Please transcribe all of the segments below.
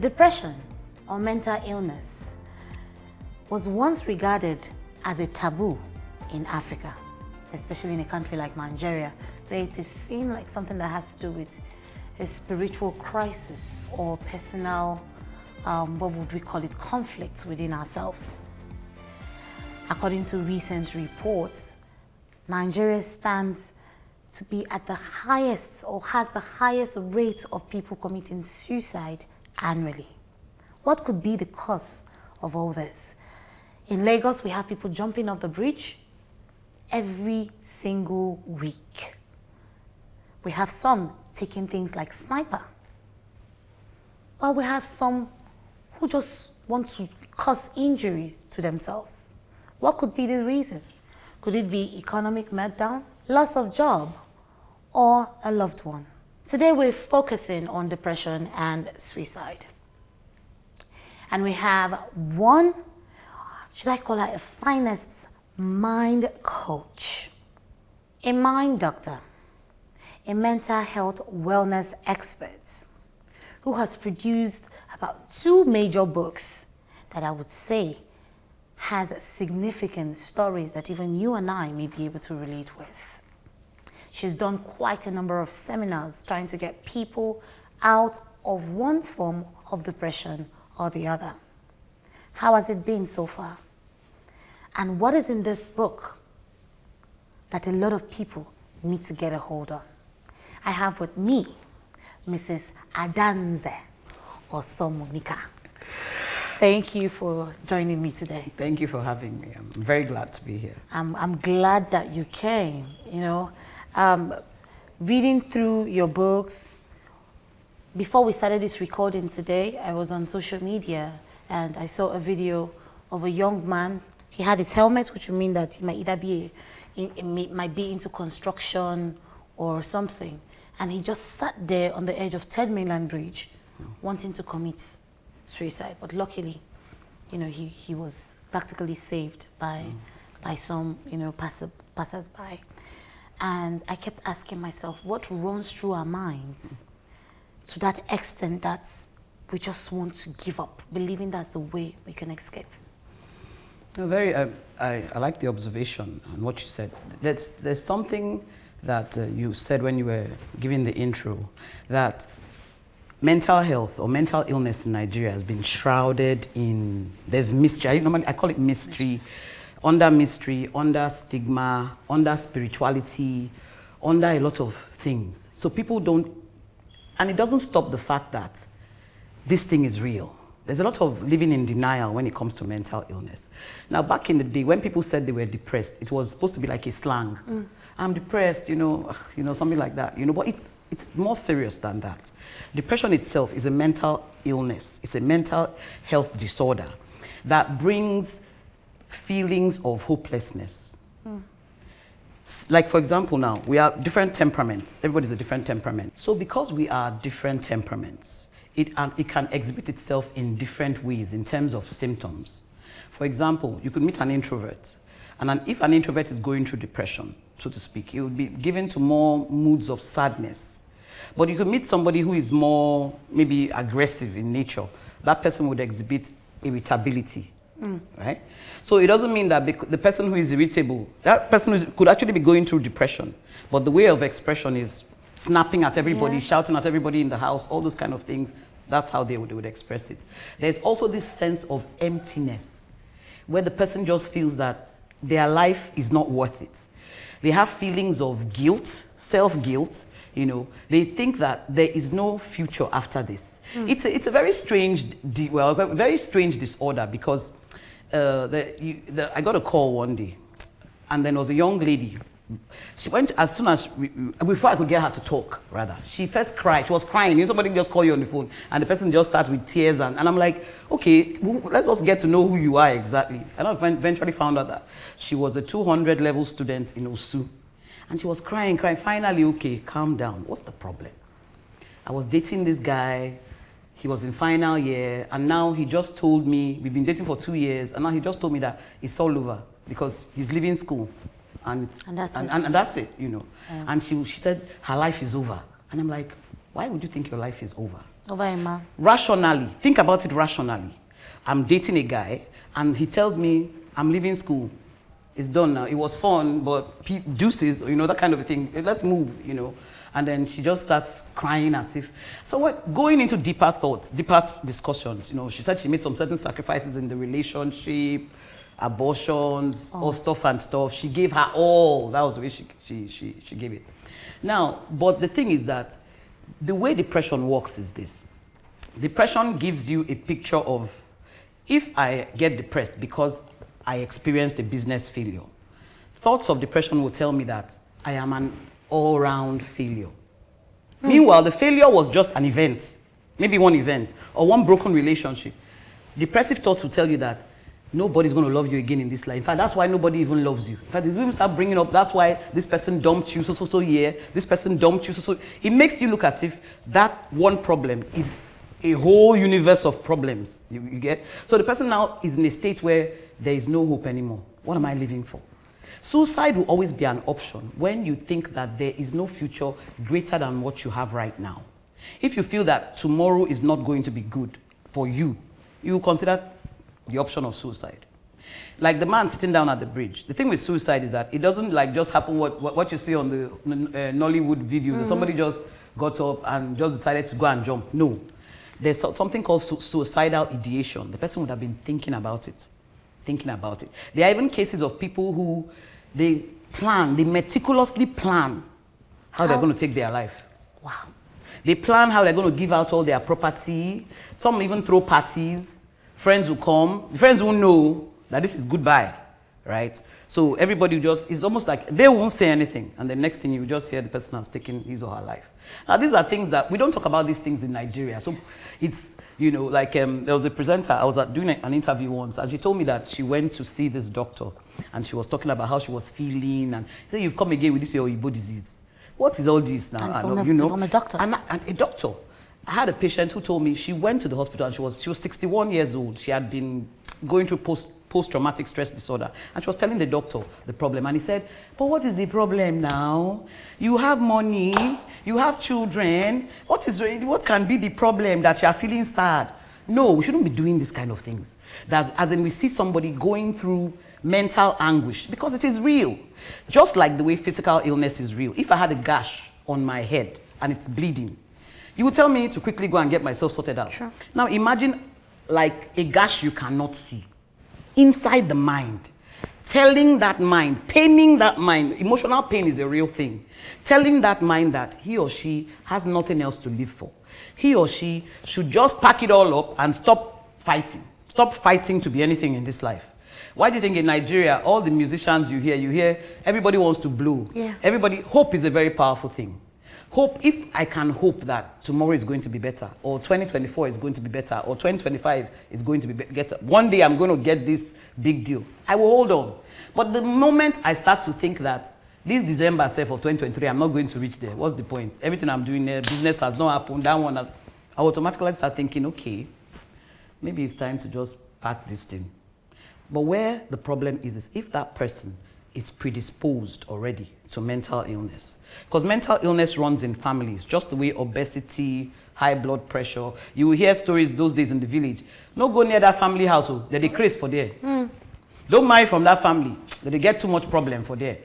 Depression or mental illness was once regarded as a taboo in Africa, especially in a country like Nigeria, where it is seen like something that has to do with a spiritual crisis or personal, what would we call it, conflicts within ourselves. According to recent reports, Nigeria stands to be at the highest or has the highest rate of people committing suicide annually. What could be the cause of all this? In Lagos, we have people jumping off the bridge every single week. We have some taking things like sniper. While we have some who just want to cause injuries to themselves. What could be the reason? Could it be economic meltdown, loss of job, or a loved one? Today we're focusing on depression and suicide. And we have one, should I call her a finest mind coach, a mind doctor, a mental health wellness expert who has produced about 2 major books that I would say has significant stories that even you and I may be able to relate with. She's done quite a number of seminars trying to get people out of one form of depression or the other. How has it been so far? And what is in this book that a lot of people need to get a hold of? I have with me Mrs. Adanze Osomonika. Thank you for joining me today. Thank you for having me. I'm very glad to be here. I'm glad that you came. You know, reading through your books, before we started this recording today, I was on social media and I saw a video of a young man. He had his helmet, which would mean that he might either be might be into construction or something. And he just sat there on the edge of Third Mainland Bridge, wanting to commit suicide. But luckily, you know, he was practically saved by some, you know, passers-by. And I kept asking myself, what runs through our minds to that extent that we just want to give up, believing that's the way we can escape? No, I like the observation and what you said. There's something that you said when you were giving the intro, that mental health or mental illness in Nigeria has been shrouded in, there's mystery. I call it mystery, under stigma, under spirituality, under a lot of things. So people don't, and it doesn't stop the fact that this thing is real. There's a lot of living in denial when it comes to mental illness. Now, back in the day, when people said they were depressed, it was supposed to be like a slang. I'm depressed, you know, something like that, you know, but it's more serious than that. Depression itself is a mental illness. It's a mental health disorder that brings feelings of hopelessness. Like, for example, now, we are different temperaments. Everybody's a different temperament. So because we are different temperaments, it can exhibit itself in different ways in terms of symptoms. For example, you could meet an introvert, and if an introvert is going through depression, so to speak, it would be given to more moods of sadness. But you could meet somebody who is more maybe aggressive in nature. That person would exhibit irritability, right? So it doesn't mean that the person who is irritable, that person could actually be going through depression, but the way of expression is snapping at everybody, shouting at everybody in the house, all those kind of things. That's how they would express it. There's also this sense of emptiness, where the person just feels that their life is not worth it. They have feelings of guilt, self-guilt, you know. They think that there is no future after this. It's a very strange, very strange disorder, because I got a call one day, and then there was a young lady. She went as soon as, before I could get her to talk, rather. She first cried. She was crying. You know, somebody just call you on the phone, and the person just starts with tears. And I'm like, okay, let's just get to know who you are exactly. And I eventually found out that she was a 200 level student in Osu. And she was crying. Finally, okay, calm down. What's the problem? I was dating this guy. He was in final year. And now he just told me, we've been dating for 2 years. And now he just told me that it's all over because he's leaving school. And that's it, you know. And she said her life is over. And I'm like, Why would you think your life is over? Over a man. Rationally, think about it rationally. I'm dating a guy and he tells me I'm leaving school. It's done now. It was fun, but deuces, that kind of a thing. Let's move, And then she just starts crying as if. So what? Going into deeper thoughts, deeper discussions, she said she made some certain sacrifices in the relationship, abortions, all stuff and stuff. She gave her all. That was the way she gave it. Now, but the thing is that the way depression works is this. Depression gives you a picture of, if I get depressed because I experienced a business failure, thoughts of depression will tell me that I am an all-round failure. Meanwhile, the failure was just an event, maybe one event, or one broken relationship. Depressive thoughts will tell you that nobody's going to love you again in this life. In fact, that's why nobody even loves you. In fact, if you even start bringing up, that's why this person dumped you so year, this person dumped you so. It makes you look as if that one problem is a whole universe of problems, you get? So the person now is in a state where there is no hope anymore. What am I living for? Suicide will always be an option when you think that there is no future greater than what you have right now. If you feel that tomorrow is not going to be good for you, you will consider the option of suicide. Like the man sitting down at the bridge. The thing with suicide is that it doesn't just happen what you see on the Nollywood video. Somebody just got up and just decided to go and jump. No. There's something called suicidal ideation. The person would have been thinking about it. There are even cases of people who they meticulously plan how they're going to take their life. Wow. They plan how they're going to give out all their property. Some even throw parties. Friends will come. Friends will know that this is goodbye, right? So everybody it's almost like they won't say anything. And the next thing you just hear the person has taken his or her life. Now, these are things that we don't talk about these things in Nigeria. So it's, there was a presenter, I was doing an interview once, and she told me that she went to see this doctor, and she was talking about how she was feeling, and he said, you've come again with this your Igbo disease. What is all this now? From a doctor. And a doctor. I had a patient who told me she went to the hospital and she was 61 years old. She had been going through post-traumatic stress disorder. And she was telling the doctor the problem. And he said, but what is the problem now? You have money, you have children. What can be the problem that you are feeling sad? No, we shouldn't be doing this kind of things. As in we see somebody going through mental anguish, because it is real. Just like the way physical illness is real. If I had a gash on my head and it's bleeding, you would tell me to quickly go and get myself sorted out. Sure. Now imagine like a gash you cannot see. Inside the mind. Telling that mind, paining that mind. Emotional pain is a real thing. Telling that mind that he or she has nothing else to live for. He or she should just pack it all up and stop fighting. Stop fighting to be anything in this life. Why do you think in Nigeria, all the musicians you hear, everybody wants to blow. Yeah. Hope is a very powerful thing. Hope, if I can hope that tomorrow is going to be better, or 2024 is going to be better, or 2025 is going to be better, one day I'm going to get this big deal, I will hold on. But the moment I start to think that this December of 2023, I'm not going to reach there, what's the point? Everything I'm doing there, business has not happened, that one has, I automatically start thinking, okay, maybe it's time to just pack this thing. But where the problem is if that person is predisposed already to mental illness. Because mental illness runs in families, just the way obesity, high blood pressure. You will hear stories those days in the village. No go near that family household, they craze for there. Don't marry from that family, they get too much problem for there.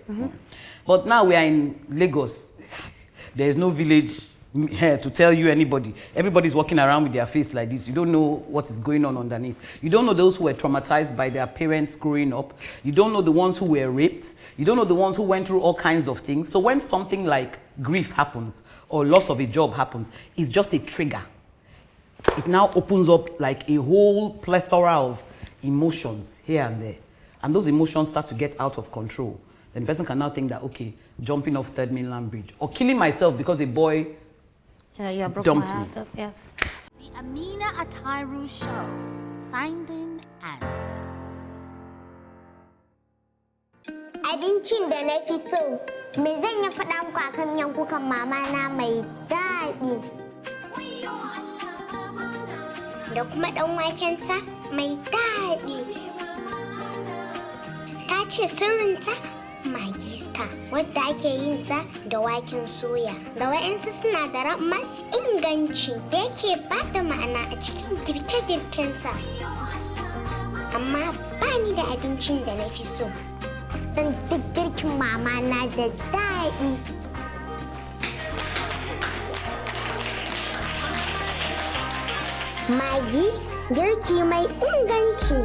But now we are in Lagos. There is no village here to tell you anybody. Everybody's walking around with their face like this. You don't know what is going on underneath. You don't know those who were traumatized by their parents growing up. You don't know the ones who were raped. You don't know the ones who went through all kinds of things. So when something like grief happens or loss of a job happens, it's just a trigger. It now opens up like a whole plethora of emotions here and there. And those emotions start to get out of control. Then the person can now think that, okay, jumping off Third Mainland Bridge or killing myself because a boy dumped me. Yes. The Amina Atairu Show, Finding Answers. Abincin da na fi so, me zan yi faɗa muku akan miyan kukan mama na mai daɗi. Da kuma ɗan wakenta mai daɗi. Ta ce sirrinta magi star wadda ake yin ta da waken soya da wa'yansu sinadaran masu inganci da yake ba da ma'ana a cikin girke-girkenta. Amma ba ni da abincin da na fi so. Dan duk girkin mama na da daɗi. Magi girki mai inganci.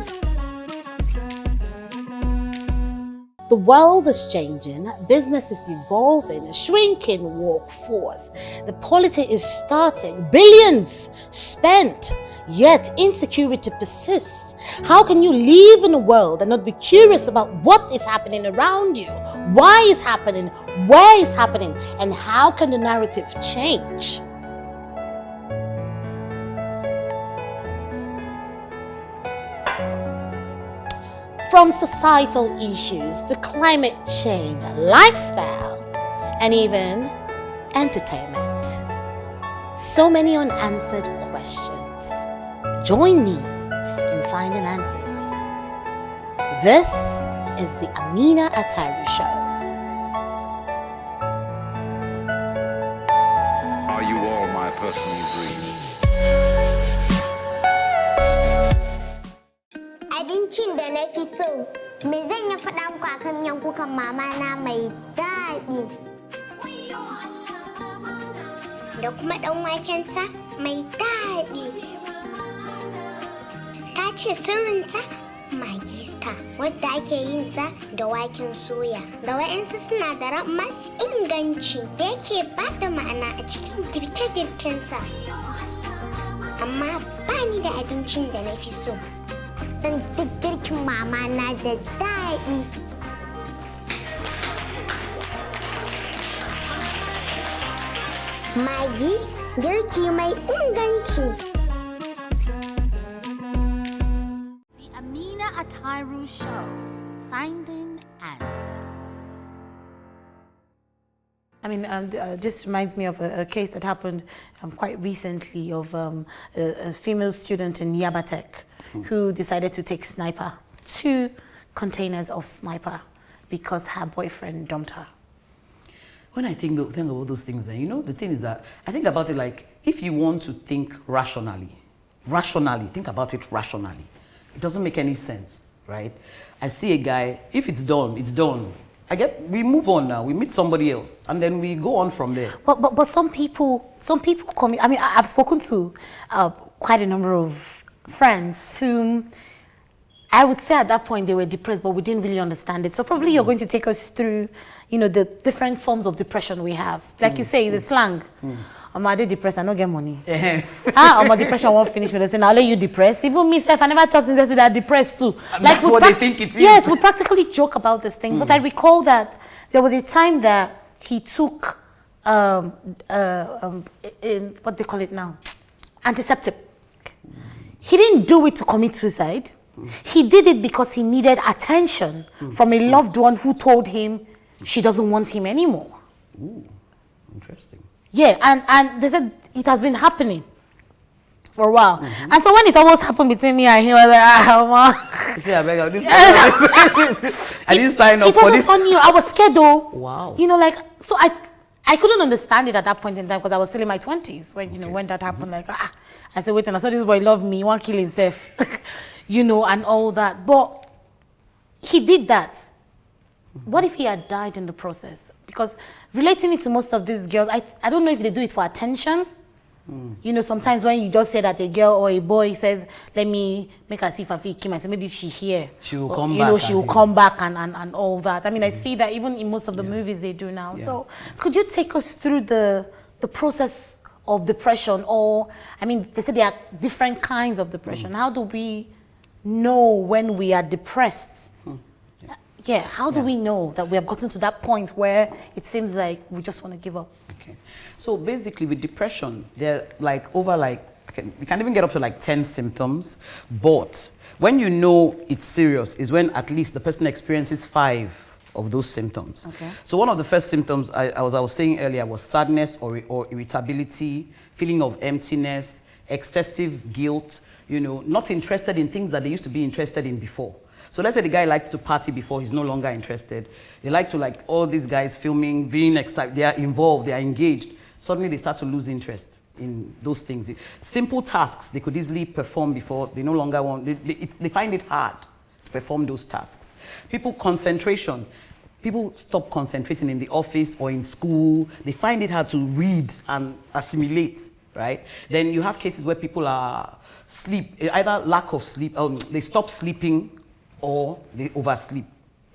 The world is changing, business is evolving, shrinking workforce. The polity is starting, billions spent, yet insecurity persists. How can you live in a world and not be curious about what is happening around you? Why is happening? Where is happening? And how can the narrative change? From societal issues to climate change, lifestyle, and even entertainment. So many unanswered questions. Join me in finding answers. This is the Amina Ataru Show. Are you all my personal dreams? Abincin da na fi so, me zan yi faɗa muku akan miyan kukan mama na mai daɗi. Da kuma ɗan wakenta mai daɗi. Ta ce sirrinta magi star wadda ake yin ta da waken soya da wa'yansu sinadaran masu inganci da yake ba da ma'ana a cikin girke-girkenta. Amma ba ni da abincin da na fi so. Dan duk girkin mama na da daɗi. Magi girki mai inganci. The Amina Ataru Show, finding answers. I mean, just reminds me of a case that happened quite recently of a female student in Yabatek who decided to take sniper, 2 containers of sniper, because her boyfriend dumped her. When I think about those things, you know, the thing is that I think about it like, if you want to think rationally, think about it rationally. It doesn't make any sense, right? I see a guy, if it's done, it's done. We move on now, we meet somebody else, and then we go on from there. But some people come, I mean, I've spoken to quite a number of friends whom I would say at that point they were depressed, but we didn't really understand it. So probably you're going to take us through, you know, the different forms of depression we have. Like you say, the slang. I'm already depressed, I don't get money. I'm a depression won't finish me. They say, now let you depressed. Even me, I never chopped since I said I'm depressed too. And like that's what they think it is. Yes, we practically joke about this thing. But I recall that there was a time that he took, what they call it now, antiseptic. He didn't do it to commit suicide. He did it because he needed attention from a loved one who told him she doesn't want him anymore. Ooh, interesting. Yeah, and they said it has been happening for a while. And so when it almost happened between me and him, I was like, You see, I beg of this. I didn't sign up for this. It wasn't funny. I was scared though. Wow. You know, like, so I couldn't understand it at that point in time because I was still in my 20s when, you know, when that happened. Like, I said, wait, and I saw this boy love me, he won't kill himself, you know, and all that. But he did that. What if he had died in the process? Because relating it to most of these girls, I don't know if they do it for attention. You know, sometimes when you just say that a girl or a boy says, let me make her see if I feel kill myself, maybe if she here, she will come you back. know, she will come back and all that. I mean, I see that even in most of the movies they do now. So could you take us through the process of depression? Or, I mean, they say there are different kinds of depression. How do we know when we are depressed? Yeah, how do we know that we have gotten to that point where it seems like we just want to give up? Okay. So basically with depression, they're like over like, we can even get up to like 10 symptoms, but when you know it's serious is when at least the person experiences 5 of those symptoms. Okay. So one of the first symptoms I was saying earlier was sadness or irritability, feeling of emptiness, excessive guilt, you know, not interested in things that they used to be interested in before. So let's say the guy likes to party before he's no longer interested. They like to like all these guys filming, being excited, they are involved, they are engaged. Suddenly they start to lose interest in those things. Simple tasks they could easily perform before, they no longer want, they find it hard to perform those tasks. Concentration. People stop concentrating in the office or in school. They find it hard to read and assimilate, right? Then you have cases where people are either lack of sleep, they stop sleeping or they oversleep,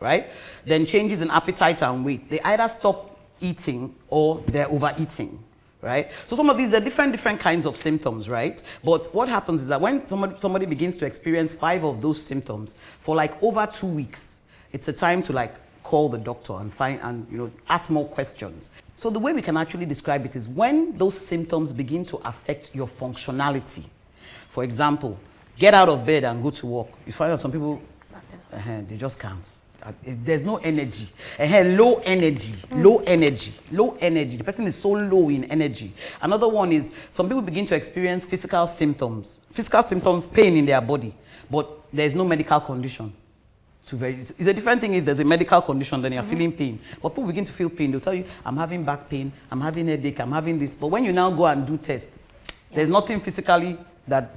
right? Then changes in appetite and weight. They either stop eating or they're overeating, right? So some of these, they're different kinds of symptoms, right? But what happens is that when somebody begins to experience 5 of those symptoms for like over 2 weeks, it's a time to like call the doctor and ask more questions. So the way we can actually describe it is when those symptoms begin to affect your functionality. For example, get out of bed and go to work. You find out some people, they just can't. There's no energy. Low energy. The person is so low in energy. Another one is some people begin to experience physical symptoms. Pain in their body, but there's no medical condition. It's a different thing if there's a medical condition, then you're feeling pain. But people begin to feel pain. They'll tell you, I'm having back pain, I'm having headache, I'm having this. But when you now go and do tests, there's nothing physically that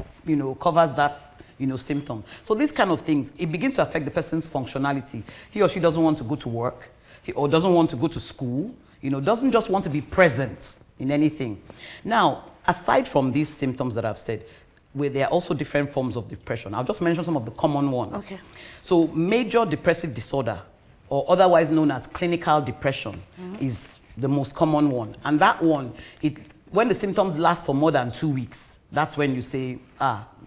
covers that symptom. So these kind of things, it begins to affect the person's functionality. He or she doesn't want to go to work, or doesn't want to go to school, doesn't just want to be present in anything. Now, aside from these symptoms that I've said, where there are also different forms of depression. I'll just mention some of the common ones. Okay. So major depressive disorder, or otherwise known as clinical depression, is the most common one. And that one, when the symptoms last for more than 2 weeks, that's when you say,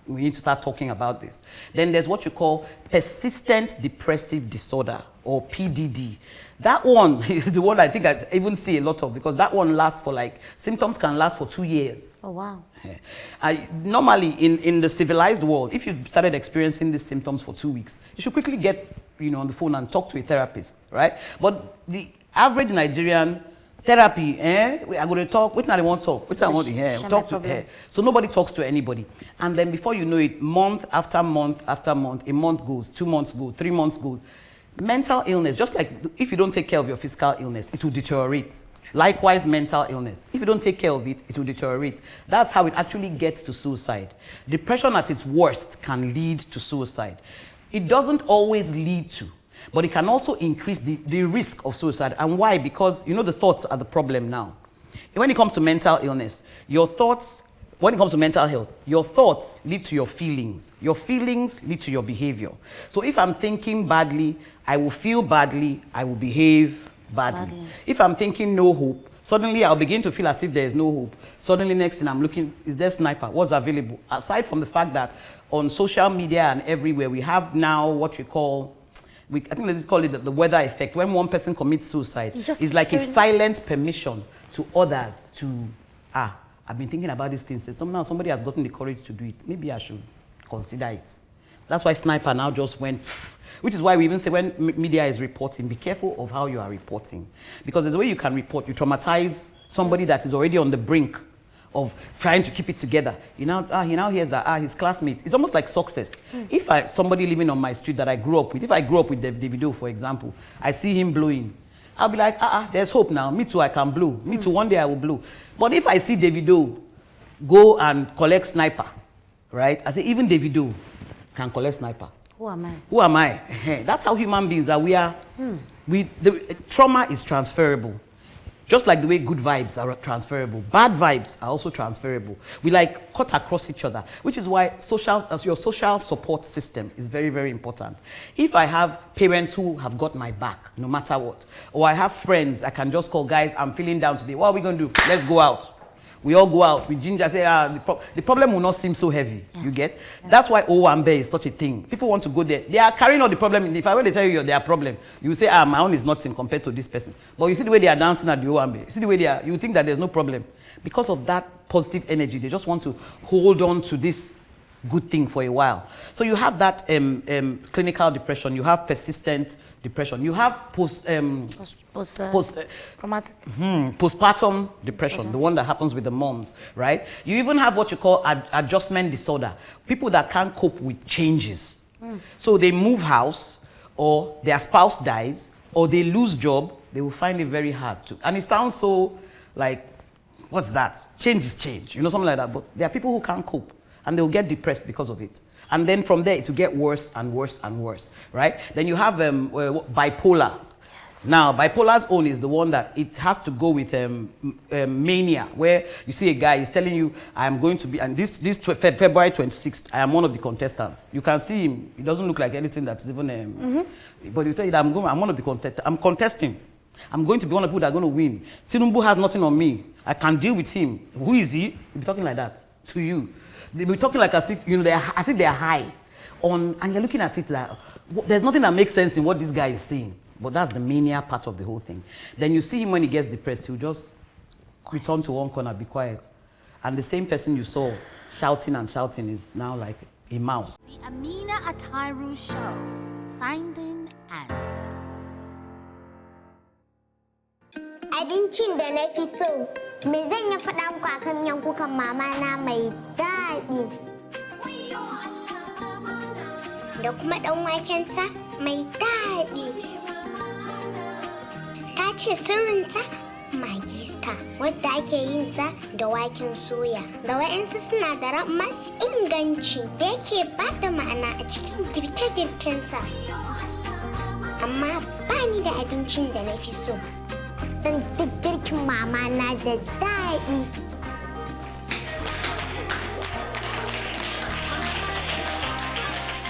we need to start talking about this. Then there's what you call persistent depressive disorder, or PDD. That one is the one I think I even see a lot of, because that one lasts for symptoms can last for 2 years. Oh, wow. Normally, in the civilized world, if you've started experiencing these symptoms for 2 weeks, you should quickly get on the phone and talk to a therapist, right? But the average Nigerian therapy, I'm going to talk, what I want to talk, what I want to hear, talk to her. So nobody talks to anybody. And then before you know it, month after month after month, a month goes, 2 months go, 3 months go. Mental illness, just like if you don't take care of your physical illness, it will deteriorate. Likewise, mental illness. If you don't take care of it, it will deteriorate. That's how it actually gets to suicide. Depression at its worst can lead to suicide. It doesn't always lead to, but it can also increase the risk of suicide. And why? Because the thoughts are the problem now. When it comes to mental illness, when it comes to mental health, your thoughts lead to your feelings. Your feelings lead to your behavior. So if I'm thinking badly, I will feel badly, I will behave badly. If I'm thinking no hope, suddenly I'll begin to feel as if there is no hope. Suddenly next thing I'm looking, is there sniper? What's available? Aside from the fact that on social media and everywhere, we have now what you call, I think let's call it the weather effect. When one person commits suicide, it's like a silent permission to others to, I've been thinking about these things. Now somebody has gotten the courage to do it. Maybe I should consider it. That's why sniper now just went, which is why we even say when media is reporting, be careful of how you are reporting. Because there's a way you can report. You traumatize somebody that is already on the brink of trying to keep it together. He now hears that, his classmate. It's almost like success. If somebody living on my street that I grew up with, if I grew up with Davido, for example, I see him blowing, I'll be like, there's hope now. Me too, I can blow. Me too, one day I will blow. But if I see Davido go and collect sniper, right? I say, even Davido can collect sniper. Who am I? Who am I? That's how human beings are. We are. The trauma is transferable. Just like the way good vibes are transferable, bad vibes are also transferable. We cut across each other, which is why your social support system is very, very important. If I have parents who have got my back, no matter what, or I have friends I can just call, guys, I'm feeling down today. What are we going to do? Let's go out. We all go out. We ginger say, the problem will not seem so heavy. Yes. You get? Yes. That's why Owambe is such a thing. People want to go there. They are carrying all the problem. If I were to tell you their problem, you say, my own is nothing compared to this person. But you see the way they are dancing at the Owambe. You see the way they are. You think that there's no problem. Because of that positive energy, they just want to hold on to this good thing for a while. So you have that clinical depression. You have persistent depression. You have postpartum depression, the one that happens with the moms, right? You even have what you call adjustment disorder. People that can't cope with changes. So they move house, or their spouse dies, or they lose job, they will find it very hard to. And it sounds so like, what's that? Change is change, something like that. But there are people who can't cope, and they'll get depressed because of it. And then from there, it will get worse and worse and worse, right? Then you have bipolar. Now, bipolar's own is the one that it has to go with mania, where you see a guy is telling you, I am going to be, and this February 26th, I am one of the contestants. You can see him. He doesn't look like anything that's even, but you tell you that I'm one of the contestants. I'm contesting. I'm going to be one of the people that are going to win. Tinubu has nothing on me. I can deal with him. Who is he? He'll be talking like that to you. They'll be talking like as if, as if they're high on, and you're looking at it like, there's nothing that makes sense in what this guy is saying. But that's the mania part of the whole thing. Then you see him when he gets depressed, he'll just return to one corner, be quiet. And the same person you saw shouting and shouting is now like a mouse. The Amina Atahiru Show, Finding Answers. Abincin da na fi so, me zan yi faɗa muku akan miyan kukan mama na mai daɗi. Da kuma ɗan wakenta mai daɗi. Ta ce sirrinta magista, wadda ake yin ta da waken soya. Da wa'yansu sinadaran masu inganci da yake ba da ma'ana a cikin girke-girkenta. Amma ba ni da abincin da na fi so. Don duk girkin mama na da daɗi.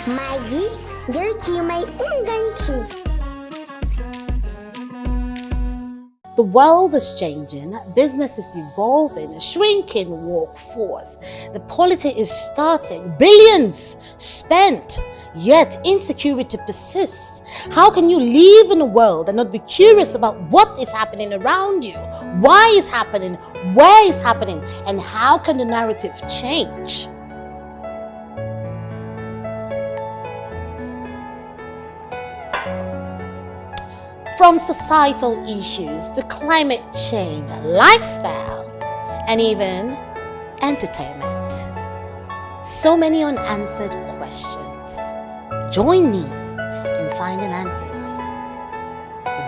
Magi, girki mai inganci. The world is changing, business is evolving, a shrinking workforce. The polity is starting, billions spent, yet insecurity persists. How can you live in a world and not be curious about what is happening around you? Why is happening? Where is happening? And how can the narrative change? From societal issues to climate change, lifestyle, and even entertainment. So many unanswered questions. Join me in finding answers.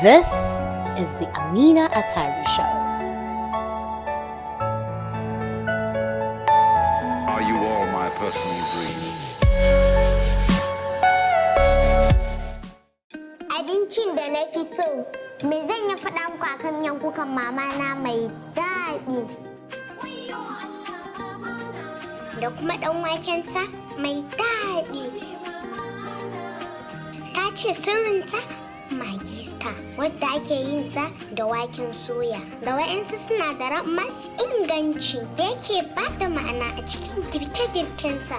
This is the Amina Atahiru Show. Are you all my personal dreams? Abincin da na fi so, me zan yi faɗa muku akan miyan kukan mama na mai daɗi. Da kuma ɗan wakenta mai daɗi. Ta ce sirrinta magista, wadda ake yin ta da waken soya. Da wa'yansu sinadaran masu inganci da yake ba da ma'ana a cikin girke-girkenta.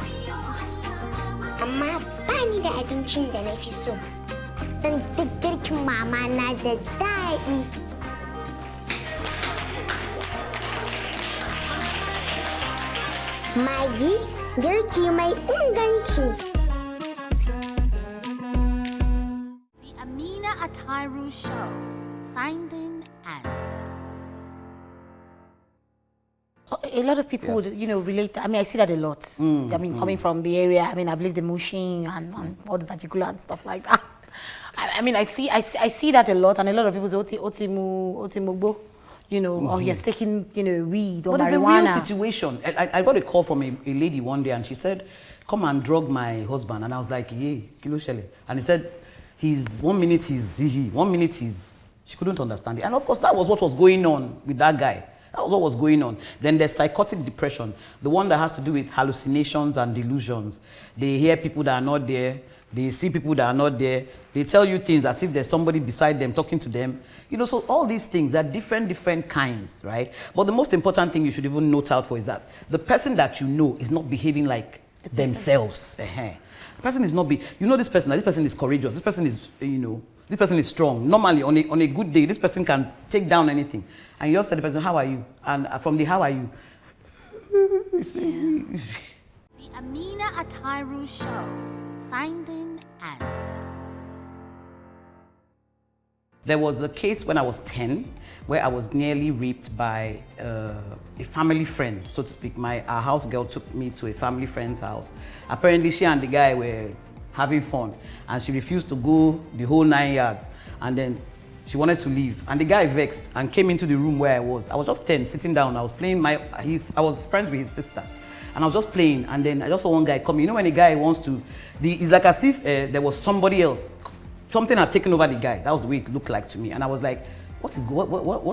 Amma ba ni da abincin da na fi so. Don duk girkin mama na da daɗi. Magi, girki mai inganci. The Amina Atahiru Show, Finding Answers. A lot of people would, relate. I mean, I see that a lot. Coming from the area. I mean, I've lived in Mushin and all the particular and stuff like that. I mean, I see that a lot, and a lot of people say, Otimugbo, or he's taking, weed or marijuana. But it's a real situation. I got a call from a lady one day, and she said, come and drug my husband. And I was like, yeah, kilo shele. And he said, one minute he's zihi, 1 minute he's, she couldn't understand it. And of course, that was what was going on with that guy. That was what was going on. Then there's psychotic depression, the one that has to do with hallucinations and delusions. They hear people that are not there. They see people that are not there. They tell you things as if there's somebody beside them talking to them. So all these things are different kinds, right? But the most important thing you should even note out for is that the person that you know is not behaving like themselves. The person is not this person is courageous. This person is, this person is strong. Normally, on a good day, this person can take down anything. And you just say to the person, how are you? And from the how are you? The Amina Atahiru Show, Finding Answers. There was a case when I was 10 where I was nearly raped by a family friend, so to speak. Our house girl took me to a family friend's house. Apparently, she and the guy were having fun. And she refused to go the whole 9 yards. And then she wanted to leave. And the guy vexed and came into the room where I was. I was just 10, sitting down. I was playing I was friends with his sister. And I was just playing. And then I just saw one guy come. You know when a guy wants to, it's like as if there was somebody else. Something had taken over the guy. That was the way it looked like to me. And I was like, what's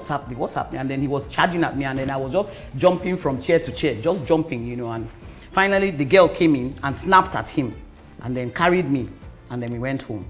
happening? What's happening? And then he was charging at me, and then I was just jumping from chair to chair, just jumping, you know. And finally, the girl came in and snapped at him, and then carried me, and then we went home.